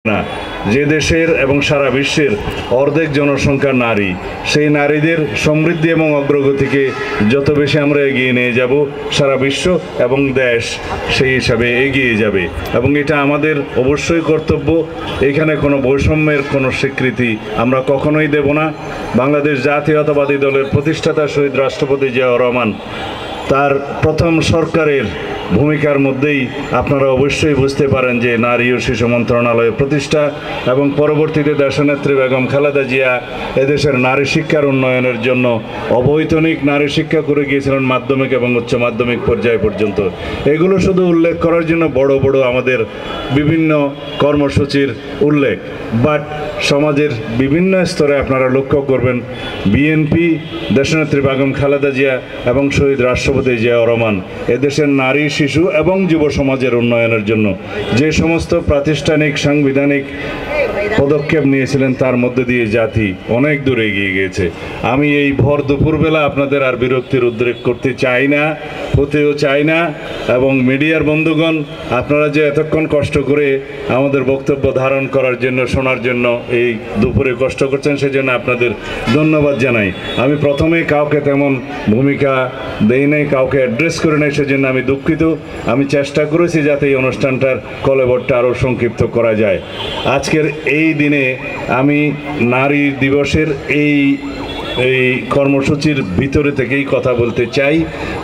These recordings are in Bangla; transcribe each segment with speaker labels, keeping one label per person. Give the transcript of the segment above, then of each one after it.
Speaker 1: না, যে দেশের এবং সারা বিশ্বের অর্ধেক জনসংখ্যা নারী, সেই নারীদের সমৃদ্ধি এবং অগ্রগতিকে যত বেশি আমরা এগিয়ে নিয়ে যাব, সারা বিশ্ব এবং দেশ সেই হিসাবে এগিয়ে যাবে। এবং এটা আমাদের অবশ্যই কর্তব্য। এখানে কোনো বৈষম্যের কোনো স্বীকৃতি আমরা কখনোই দেব না। বাংলাদেশ জাতীয়তাবাদী দলের প্রতিষ্ঠাতা শহীদ রাষ্ট্রপতি জিয়াউর রহমান তার প্রথম সরকারের ভূমিকার মধ্যেই আপনারা অবশ্যই বুঝতে পারেন যে নারী ও শিশু মন্ত্রণালয় প্রতিষ্ঠা এবং পরবর্তীতে দেশনেত্রী বেগম খালেদা জিয়া এদেশের নারী শিক্ষার উন্নয়নের জন্য অবৈতনিক নারী শিক্ষা করে গিয়েছিলেন মাধ্যমিক এবং উচ্চ মাধ্যমিক পর্যায় পর্যন্ত। এগুলো শুধু উল্লেখ করার জন্য বড় বড় আমাদের বিভিন্ন কর্মসূচির উল্লেখ, বাট সমাজের বিভিন্ন স্তরে আপনারা লক্ষ্য করবেন বিএনপি, দেশনেত্রী বেগম খালেদা জিয়া এবং শহীদ রাষ্ট্রপতি জিয়াউর রহমান এদেশের নারী, শিশু এবং যুব সমাজের উন্নয়নের জন্য যে সমস্ত প্রাতিষ্ঠানিক সাংবিধানিক পদক্ষেপ নিয়েছিলেন তার মধ্যে দিয়ে জাতি অনেক দূরে এগিয়ে গিয়েছে। আমি এই ভর দুপুরবেলা আপনাদের আর বিরক্তির উদ্রেক করতে চাই না, হতেও চাই না। এবং মিডিয়ার বন্ধুগণ, আপনারা যে এতক্ষণ কষ্ট করে আমাদের বক্তব্য ধারণ করার জন্য, শোনার জন্য এই দুপুরে কষ্ট করছেন, সেজন্য আপনাদের ধন্যবাদ জানাই। আমি প্রথমে কাউকে তেমন ভূমিকা দেই নাই, কাউকে অ্যাড্রেস করে নাই, সেজন্য আমি দুঃখিত। আমি চেষ্টা করেছি যাতে এই অনুষ্ঠানটার কলেবরটা আরও সংক্ষিপ্ত করা যায়। আজকের এই দিনে আমি নারী দিবসের এই কর্মসূচির ভিতরে থেকেই কথা বলতে চাই।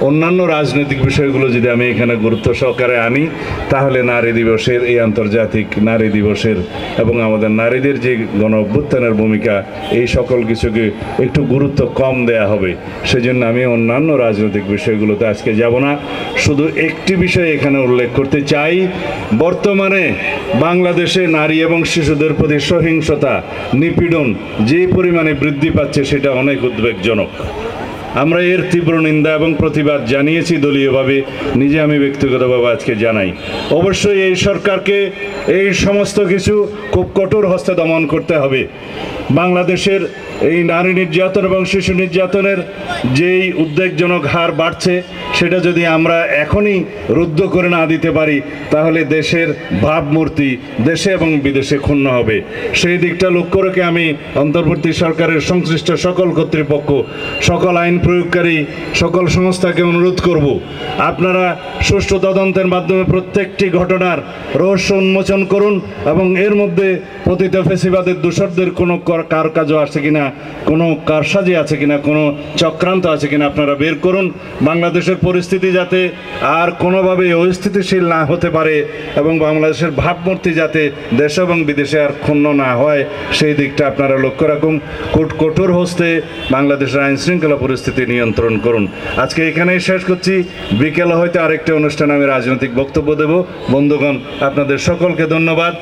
Speaker 1: অন্যান্য রাজনৈতিক বিষয়গুলো যদি আমি এখানে গুরুত্ব সহকারে আনি, তাহলে নারী দিবসের, এই আন্তর্জাতিক নারী দিবসের এবং আমাদের নারীদের যে গণ অভ্যুত্থানের ভূমিকা, এই সকল কিছুকে একটু গুরুত্ব কম দেয়া হবে। সেজন্য আমি অন্যান্য রাজনৈতিক বিষয়গুলোতে আজকে যাব না। শুধু একটি বিষয় এখানে উল্লেখ করতে চাই। বর্তমানে বাংলাদেশে নারী এবং শিশুদের প্রতি সহিংসতা, নিপীড়ন যে পরিমাণে বৃদ্ধি পাচ্ছে, সেটা অনেক উদ্বেগজনক। আমরা এর তীব্র নিন্দা এবং প্রতিবাদ জানিয়েছি দলীয়ভাবে, নিজে আমি ব্যক্তিগতভাবে আজকে জানাই। অবশ্যই এই সরকারকে এই সমস্ত কিছু খুব কঠোর হস্তে দমন করতে হবে। বাংলাদেশের এই নারী নির্যাতন এবং শিশু নির্যাতনের যেই উদ্বেগজনক হার বাড়ছে, সেটা যদি আমরা এখনই রুদ্ধ করে না দিতে পারি, তাহলে দেশের ভাবমূর্তি দেশে এবং বিদেশে ক্ষুণ্ণ হবে। সেই দিকটা লক্ষ্য রেখে আমি অন্তর্বর্তী সরকারের সংশ্লিষ্ট সকল কর্তৃপক্ষ, সকল আইন প্রয়োগকারী, সকল সংস্থাকে অনুরোধ করব, আপনারা সুষ্ঠু তদন্তের মাধ্যমে প্রত্যেকটি ঘটনার রহস্য উন্মোচন করুন এবং এর মধ্যে পতিত ফেসিবাদের দোষরদের কোনো কারকাজও আছে কিনা, কোনো কারসাজি আছে কিনা, কোনো চক্রান্ত আছে কিনা আপনারা বের করুন। বাংলাদেশের পরিস্থিতি যাতে আর কোনোভাবে অস্থিতিশীল না হতে পারে এবং বাংলাদেশের ভাবমূর্তি যাতে দেশ এবং বিদেশে আর ক্ষুণ্ণ না হয়, সেই দিকটা আপনারা লক্ষ্য রাখুন। কঠোর হস্তে বাংলাদেশের আইন শৃঙ্খলা পরিস্থিতি নিয়ন্ত্রণ করুন। আজকে এখানেই শেষ করছি। বিকেলে হয়তো আরেকটা অনুষ্ঠানে আমি রাজনৈতিক বক্তব্য দেব। বন্ধুগণ, আপনাদের সকলকে ধন্যবাদ।